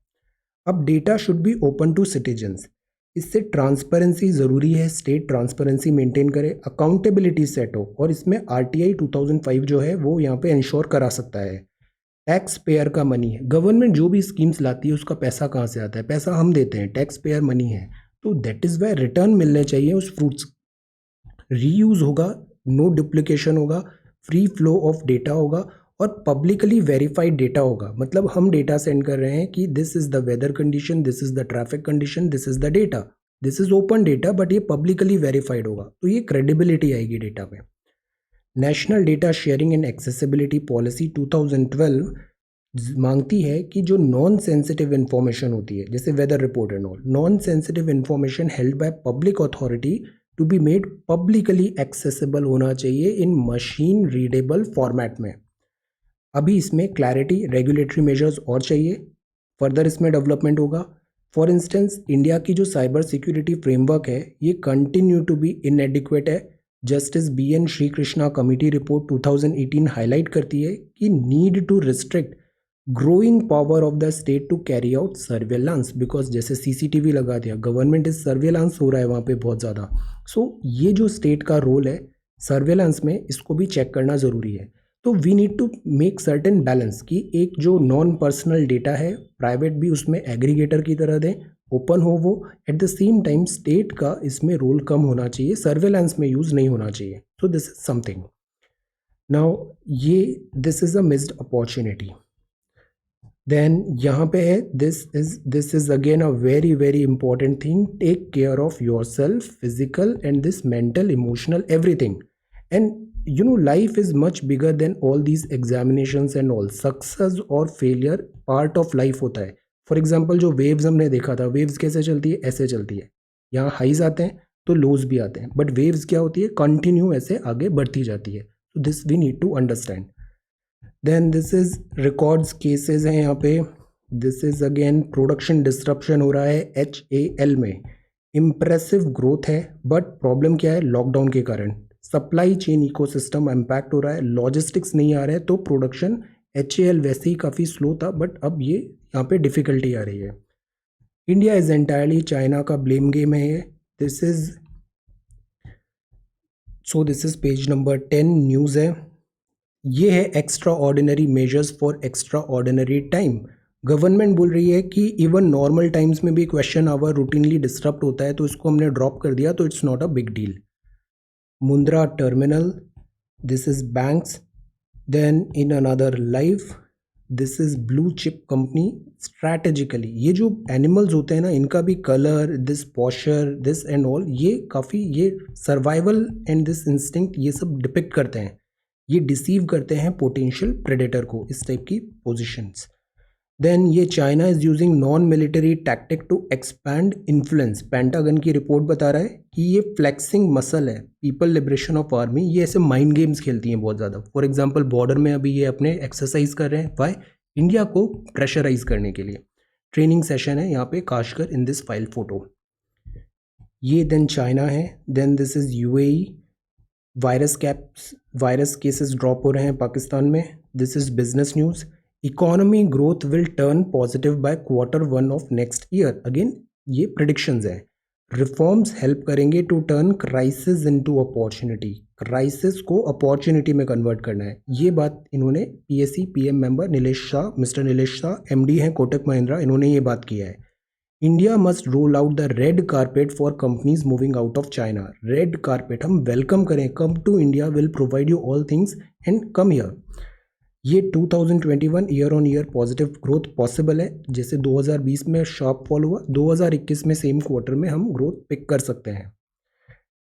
अब data should be open to citizens, इससे ट्रांसपेरेंसी ज़रूरी है, स्टेट ट्रांसपेरेंसी मेंटेन करे, अकाउंटेबिलिटी सेट हो, और इसमें आरटीआई 2005 जो है वो यहाँ पे इंश्योर करा सकता है। टैक्स पेयर का मनी है, गवर्नमेंट जो भी स्कीम्स लाती है उसका पैसा कहाँ से आता है, पैसा हम देते हैं, टैक्स पेयर मनी है। तो दैट इज़ वाई रिटर्न मिलने चाहिए उस फ्रूट्स। रीयूज़ होगा, नो डुप्लीकेशन होगा, फ्री फ्लो ऑफ डेटा होगा और पब्लिकली वेरीफाइड डेटा होगा। मतलब हम डेटा सेंड कर रहे हैं कि this is the weather condition, this is the traffic condition, this is the data, this is open data, but ये पब्लिकली वेरीफाइड होगा, तो ये क्रेडिबिलिटी आएगी डेटा पे। National data sharing and accessibility policy 2012 मांगती है कि जो नॉन सेंसिटिव इन्फॉर्मेशन होती है, जैसे weather report and all, non sensitive information held by public authority to be made publicly accessible होना चाहिए इन मशीन रीडेबल फॉर्मेट में। अभी इसमें क्लैरिटी, रेगुलेटरी मेजर्स और चाहिए, फर्दर इसमें डेवलपमेंट होगा। फॉर इंस्टेंस, इंडिया की जो साइबर सिक्योरिटी फ्रेमवर्क है ये कंटिन्यू टू बी इनएडिक्वेट है। Justice BN Shri Krishna committee report 2018 highlight करती है कि need to restrict growing power of the state to carry out surveillance, because जैसे CCTV लगा दिया, गवर्नमेंट इज सर्वेलांस हो रहा है वहाँ पे बहुत ज़्यादा। सो ये जो स्टेट का रोल है सर्वेलांस में, इसको भी चेक करना ज़रूरी है। तो we need to make certain balance कि एक जो नॉन पर्सनल डेटा है प्राइवेट भी उसमें एग्रीगेटर की तरह दें, ओपन हो वो, at the same time state का इसमें रोल कम होना चाहिए, सर्वेलेंस में यूज़ नहीं होना चाहिए. So this is something. Now ये this is a missed opportunity. Then यहाँ पे है this is again a very very important thing. Take care of yourself, physical and this mental, emotional, everything. And you know life is much bigger than all these examinations and all. Success और failure part of life होता है. For example जो waves हमने देखा था, waves कैसे चलती है, ऐसे चलती है. यहाँ हाइज आते हैं तो लोज भी आते हैं, बट वेव्स क्या होती है, कंटिन्यू ऐसे आगे बढ़ती जाती है. तो this we need to understand. Then this is records cases हैं यहाँ पे. This is again production disruption हो रहा है HAL में. इम्प्रेसिव ग्रोथ है, बट प्रॉब्लम क्या है, लॉकडाउन के कारण सप्लाई चेन इकोसिस्टम इम्पैक्ट हो रहा है, लॉजिस्टिक्स नहीं आ रहा है, तो प्रोडक्शन HAL वैसे ही काफ़ी स्लो था, बट अब ये यहाँ पे डिफ़िकल्टी आ रही है. इंडिया इज एंटायरली चाइना का ब्लेम गेम है ये. This is page number 10 news है. ये है extra ordinary measures for extra ordinary time. Government बोल रही है कि इवन नॉर्मल टाइम्स में भी क्वेश्चन आवर रूटीनली डिस्टर्ब होता है, तो इसको हमने ड्रॉप कर दिया, तो it's not a big deal. Mundra terminal, this is banks. Then in another life, this is blue chip company. Strategically ये जो एनिमल्स होते हैं ना, इनका भी colour, this posture, this and all, ये काफ़ी ये सर्वाइवल एंड दिस इंस्टिंक्ट ये सब डिपिक्ट करते हैं. ये डिसीव करते हैं पोटेंशियल प्रेडेटर को, इस टाइप की पोजिशंस. देन ये China is using non military tactic to expand influence. Pentagon की रिपोर्ट बता रहा है कि ये फ्लेक्सिंग मसल है, पीपल लिबरेशन ऑफ आर्मी, ये ऐसे माइंड गेम्स खेलती हैं बहुत ज़्यादा. फॉर एग्जांपल बॉर्डर में अभी ये अपने एक्सरसाइज कर रहे हैं, वाई, इंडिया को प्रेशराइज करने के लिए. ट्रेनिंग सेशन है यहाँ पे Kashgar in this file photo. ये देन चाइना है. Then this is UAE. Virus cases drop हो रहे हैं पाकिस्तान में. This is business news. Economy growth will turn positive by Q1 of next year. Again ये प्रिडिक्शंस हैं. रिफॉर्म्स हेल्प करेंगे to turn crisis into opportunity. Crisis को opportunity में convert करना है. ये बात इन्होंने PSC PM member Nilesh Shah, mister Nilesh Shah MD हैं कोटक महिंद्रा, इन्होंने ये बात किया है. India must roll out the red carpet for companies moving out of China. Red carpet हम वेलकम करें, come to India, will provide you all things and come here. ये 2021 year on year positive growth possible है. जैसे 2020 में sharp fall हुआ, 2021 में same quarter में हम ग्रोथ पिक कर सकते हैं.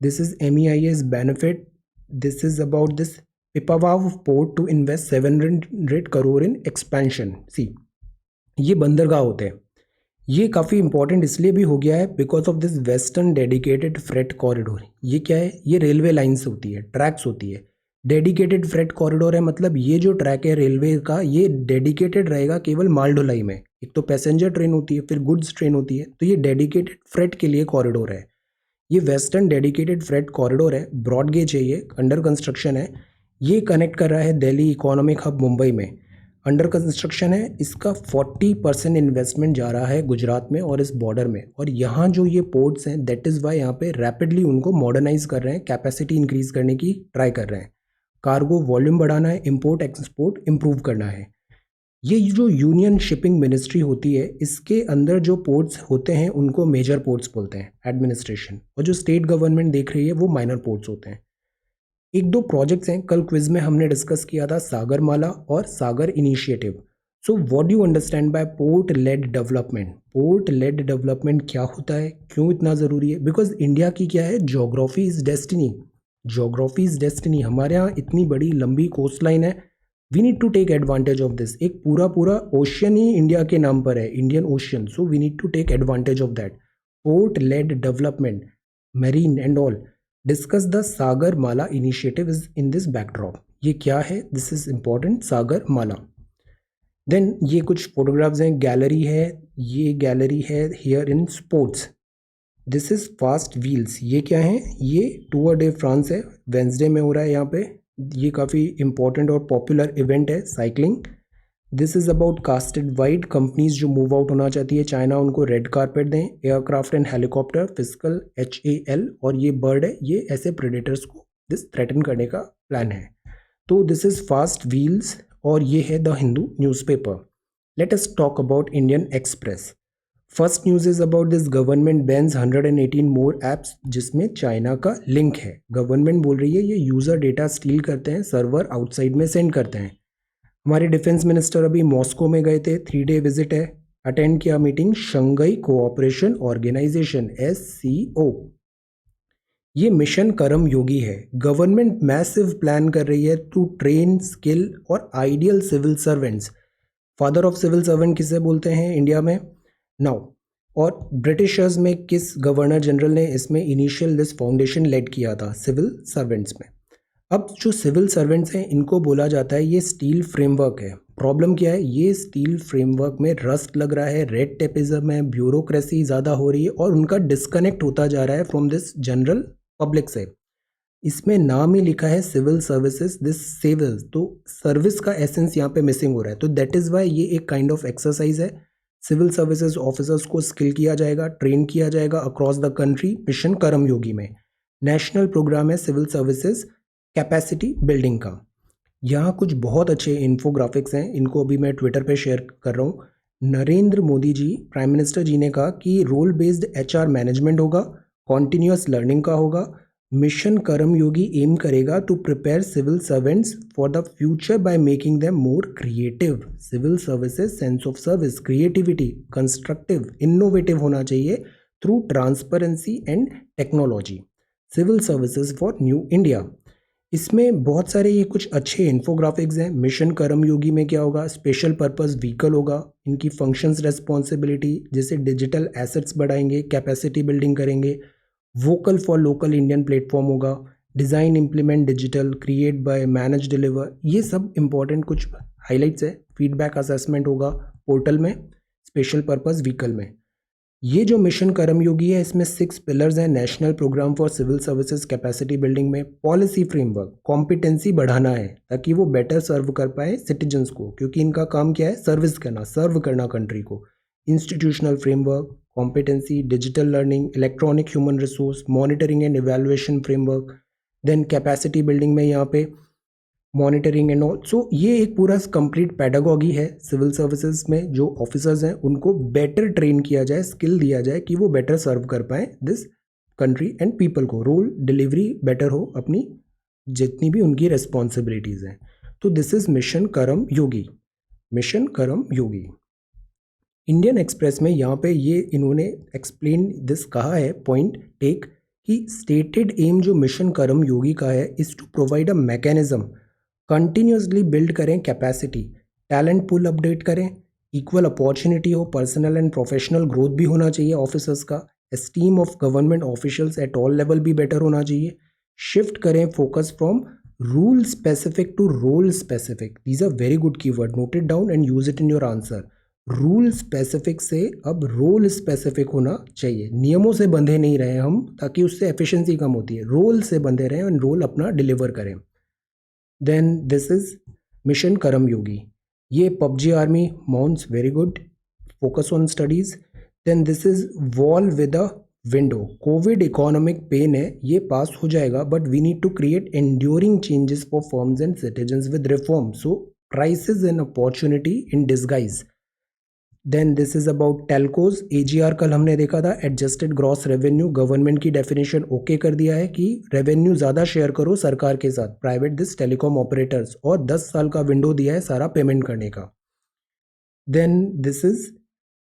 This is MEIS benefit. This is about this Pipavav port to invest 700 crore in expansion. See ये बंदरगाह होते हैं. ये काफ़ी इंपॉर्टेंट इसलिए भी हो गया है because of this western dedicated freight corridor. ये क्या है, ये रेलवे लाइन्स होती है, ट्रैक्स होती है. डेडिकेटेड फ्रेट कॉरिडोर है, मतलब ये जो ट्रैक है रेलवे का, ये डेडिकेटेड रहेगा केवल माल ढुलाई में. एक तो पैसेंजर ट्रेन होती है, फिर गुड्स ट्रेन होती है, तो ये डेडिकेटेड फ्रेट के लिए कॉरिडोर है. ये वेस्टर्न डेडिकेटेड फ्रेट कॉरिडोर है, ब्रॉड गेज है, ये अंडर कंस्ट्रक्शन है. ये कनेक्ट कर रहा है दिल्ली इकोनॉमिक हब मुंबई में. अंडर कंस्ट्रक्शन है. इसका 40% इन्वेस्टमेंट जा रहा है गुजरात में और इस बॉर्डर में. और यहाँ जो ये पोर्ट्स हैं, दैट इज़ वाई यहाँ पे रैपिडली उनको मॉडर्नाइज कर रहे हैं, कैपेसिटी इंक्रीज करने की ट्राई कर रहे हैं. कार्गो वॉल्यूम बढ़ाना है, इंपोर्ट एक्सपोर्ट इंप्रूव करना है. ये जो यूनियन शिपिंग मिनिस्ट्री होती है, इसके अंदर जो पोर्ट्स होते हैं उनको मेजर पोर्ट्स बोलते हैं एडमिनिस्ट्रेशन, और जो स्टेट गवर्नमेंट देख रही है वो माइनर पोर्ट्स होते हैं. एक दो प्रोजेक्ट्स हैं, कल क्विज में हमने डिस्कस किया था, सागरमाला और Sagar initiative. So what do you understand by port led development. Port led development क्या होता है, क्यों इतना ज़रूरी है? बिकॉज इंडिया की क्या है, geography is destiny. Geography is destiny. हमारे यहाँ इतनी बड़ी लंबी कोस्ट लाइन है, we need to take advantage of this. एक पूरा पूरा ओशियन ही इंडिया के नाम पर है, Indian Ocean. So we need to take advantage of that. Port led development, marine and all. Discuss the Sagarmala initiative is in this backdrop. ये क्या है, this is important, Sagarmala. Then ये कुछ photographs हैं, गैलरी है, ये gallery है here in sports. This is fast wheels. ये क्या है, ये टूर डे फ्रांस है, वेंसडे में हो रहा है यहाँ पे. ये काफ़ी इंपॉर्टेंट और पॉपुलर इवेंट है, cycling. This is about casted wide. Companies जो मूव आउट होना चाहती है चाइना, उनको रेड कारपेट दें. Aircraft and helicopter, physical HAL. और ये बर्ड है, ये ऐसे प्रेडेटर्स को दिस थ्रेटन करने का प्लान है. तो दिस इज फास्ट व्हील्स और ये है the Hindu newspaper. Let us talk about Indian express. First news is about this government bans 118 more apps जिसमें चाइना का लिंक है. गवर्नमेंट बोल रही है ये यूज़र डेटा स्टील करते हैं, सर्वर आउटसाइड में सेंड करते हैं. हमारे डिफेंस मिनिस्टर अभी मॉस्को में गए थे, 3 डे विजिट है. अटेंड किया meeting Shanghai Cooperation Organisation SCO. ये मिशन कर्म योगी है. गवर्नमेंट मैसिव प्लान कर रही है टू ट्रेन स्किल और ideal civil servants. Father of civil servant किसे बोलते हैं इंडिया में? नाउ. और ब्रिटिशर्स में किस गवर्नर जनरल ने इसमें इनिशियल दिस फाउंडेशन लेड किया था सिविल सर्वेंट्स में. अब जो सिविल सर्वेंट्स हैं इनको बोला जाता है ये स्टील फ्रेमवर्क है. प्रॉब्लम क्या है, ये स्टील फ्रेमवर्क में रस्ट लग रहा है, रेड टेपिज्म है, ब्यूरोक्रेसी ज़्यादा हो रही है और उनका डिस्कनेक्ट होता जा रहा है फ्रॉम दिस जनरल पब्लिक से. इसमें नाम ही लिखा है सिविल सर्विसेज, दिस सेविल, तो सर्विस का एसेंस यहाँ पे मिसिंग हो रहा है. तो दैट इज़ वाई ये एक काइंड ऑफ एक्सरसाइज है. सिविल सर्विसेज ऑफिसर्स को स्किल किया जाएगा, ट्रेन किया जाएगा अक्रॉस द कंट्री मिशन कर्मयोगी में. नेशनल प्रोग्राम है सिविल सर्विसेज कैपेसिटी बिल्डिंग का. यहाँ कुछ बहुत अच्छे इन्फोग्राफिक्स हैं, इनको अभी मैं ट्विटर पे शेयर कर रहा हूँ. नरेंद्र मोदी जी प्राइम मिनिस्टर जी ने कहा कि रोल बेस्ड HR मैनेजमेंट होगा, कॉन्टिन्यूस लर्निंग का होगा. मिशन कर्मयोगी एम करेगा to prepare civil servants for the future by making them more creative. Civil services sense of service, creativity, constructive, innovative होना चाहिए through transparency and technology. Civil services for new India. इसमें बहुत सारे ये कुछ अच्छे infographics हैं. मिशन कर्मयोगी में क्या होगा, स्पेशल पर्पस व्हीकल होगा, इनकी फंक्शंस रिस्पॉन्सिबिलिटी जैसे डिजिटल एसेट्स बढ़ाएंगे, कैपेसिटी बिल्डिंग करेंगे. Vocal for local Indian platform होगा, design implement digital, create by manage deliver. ये सब इंपॉर्टेंट कुछ हाईलाइट्स है. फीडबैक असेसमेंट होगा पोर्टल में, स्पेशल पर्पस व्हीकल में. ये जो मिशन कर्मयोगी है इसमें 6 पिलर्स हैं. National programme for civil services capacity building में पॉलिसी फ्रेमवर्क, कॉम्पिटेंसी बढ़ाना है ताकि वो बेटर सर्व कर पाए सिटीजन्स को, क्योंकि इनका काम क्या है, सर्विस करना, सर्व करना कंट्री को. Institutional framework, competency, digital learning, electronic human resource, monitoring and evaluation framework. Then capacity building में यहाँ पे मॉनिटरिंग एंड ऑल. सो ये एक पूरा कंप्लीट पैडागॉगी है. सिविल सर्विसेज में जो ऑफिसर्स हैं उनको बेटर ट्रेन किया जाए, स्किल दिया जाए कि वो बेटर सर्व कर पाएँ दिस कंट्री एंड पीपल को. रोल डिलीवरी बेटर हो अपनी जितनी भी उनकी रिस्पॉन्सिबिलिटीज़ हैं. तो दिस इज़ मिशन कर्म योगी. मिशन कर्म योगी. इंडियन एक्सप्रेस में यहाँ पे ये इन्होंने एक्सप्लेन दिस कहा है, पॉइंट टेक, कि स्टेटेड एम जो मिशन कर्म योगी का है is to provide a mechanism, continuously build करें कैपेसिटी, टैलेंट पूल अपडेट करें, इक्वल अपॉर्चुनिटी हो, पर्सनल एंड प्रोफेशनल ग्रोथ भी होना चाहिए ऑफिसर्स का, esteem of government officials at all level भी बेटर होना चाहिए. शिफ्ट करें focus from rule specific to role specific. These are very good keyword, note it down and use it in your answer. Rule specific से अब role specific होना चाहिए. नियमों से बंधे नहीं रहे हम ताकि उससे एफिशिएंसी कम होती है. रोल से बंधे रहें और रोल अपना डिलीवर करें. देन दिस इज मिशन कर्म योगी. ये PUBG army mounts, very good, focus on studies. Then this is wall with a window. Covid economic pain है, ये पास हो जाएगा, but we need to create enduring changes for firms and citizens with reform. So crisis and opportunity in disguise. Then this is about telcos. AGR कल हमने देखा था, adjusted gross revenue. Government की definition okay कर दिया है कि revenue ज़्यादा शेयर करो सरकार के साथ, प्राइवेट दिस टेलीकॉम ऑपरेटर्स, और 10 साल का विंडो दिया है सारा पेमेंट करने का. Then this is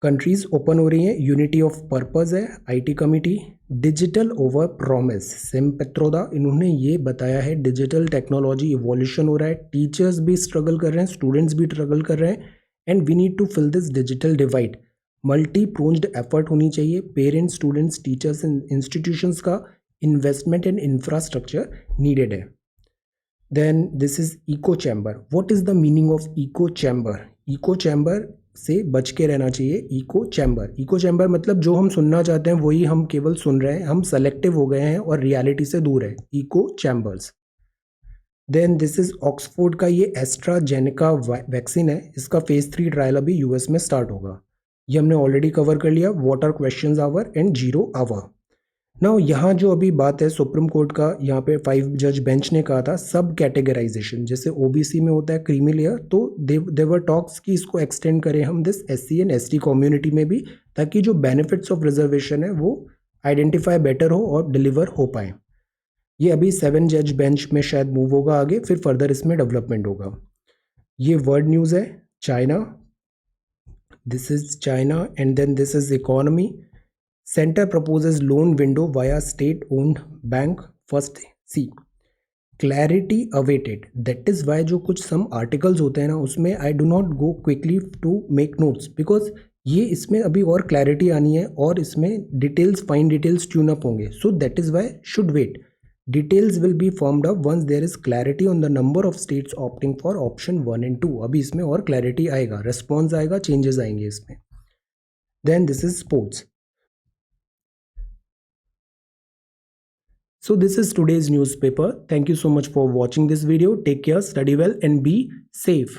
countries open हो रही हैं, यूनिटी ऑफ पर्पस है, IT committee. Digital over promise, Sam Pitroda, इन्होंने ये बताया है डिजिटल टेक्नोलॉजी इवोल्यूशन हो रहा है, टीचर्स भी स्ट्रगल कर रहे हैं, स्टूडेंट्स भी स्ट्रगल कर रहे हैं, and we need to fill this digital divide. Multi pronged effort होनी चाहिए, parents, students, teachers and institutions का इन्वेस्टमेंट एंड इंफ्रास्ट्रक्चर नीडेड है. Then this is echo chamber. What is the meaning of echo chamber? Echo chamber से बच के रहना चाहिए. Eco chamber, echo chamber मतलब जो हम सुनना चाहते हैं वही हम केवल सुन रहे हैं, हम सेलेक्टिव हो गए हैं और रियलिटी से दूर है. Echo chambers. Then this is Oxford का ये एस्ट्राजेनेका वैक्सीन है, इसका phase 3 ट्रायल अभी US में स्टार्ट होगा. ये हमने ऑलरेडी कवर कर लिया, water questions hour and zero hour. Now यहाँ जो अभी बात है सुप्रीम कोर्ट का, यहाँ पे 5 जज बेंच ने कहा था सब कैटेगराइजेशन, जैसे ओबीसी में होता है क्रीमी लेयर, तो देवर टॉक्स की इसको एक्सटेंड करें हम this SC and ST community में भी, ताकि जो बेनिफिट्स ऑफ रिजर्वेशन है वो आइडेंटिफाई बेटर हो और डिलीवर हो पाए। ये अभी 7 जज बेंच में शायद मूव होगा आगे, फिर फर्दर इसमें डेवलपमेंट होगा। ये वर्ल्ड न्यूज़ है। China, this is China and then this is economy. Center proposes loan window via state-owned bank. First C. Clarity awaited. That is why जो कुछ some articles होते हैं ना, उसमें I do not go quickly to make notes because ये इसमें अभी और clarity आनी है और इसमें details, fine details tune up होंगे. So that is why should wait. Details will be formed up once there is clarity on the number of states opting for option 1 and 2. अभी इसमें और clarity आएगा, response आएगा, changes आएंगे इसमें. Then this is sports. So this is today's newspaper. Thank you so much for watching this video. Take care, study well and be safe.